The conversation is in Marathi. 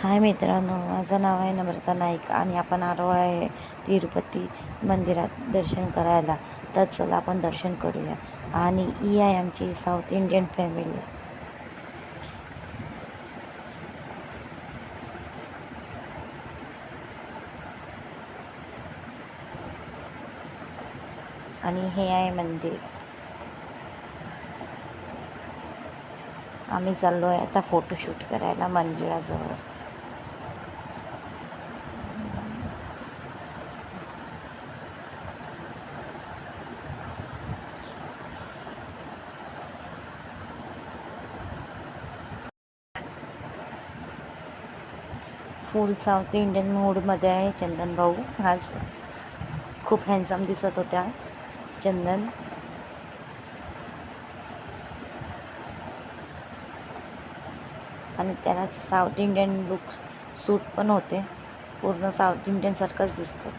हाय मित्रांनो, माझं नाव आहे नम्रता नाईक आणि आपण आलो आहे तिरुपती मंदिरात दर्शन करायला. तर चला आपण दर्शन करूया. आणि ही आहे आमची साऊथ इंडियन फॅमिली. आणि हे आहे मंदिर. आम्ही चाललो आहे आता फोटोशूट करायला मंदिराजवळ. फुल साऊथ इंडियन मूडमध्ये आहे चंदन भाऊ. आज खूप हँडसम दिसत होत्या चंदन. आणि त्याला साऊथ इंडियन लुक सूट पण होते. पूर्ण साऊथ इंडियन सारखंच दिसतं.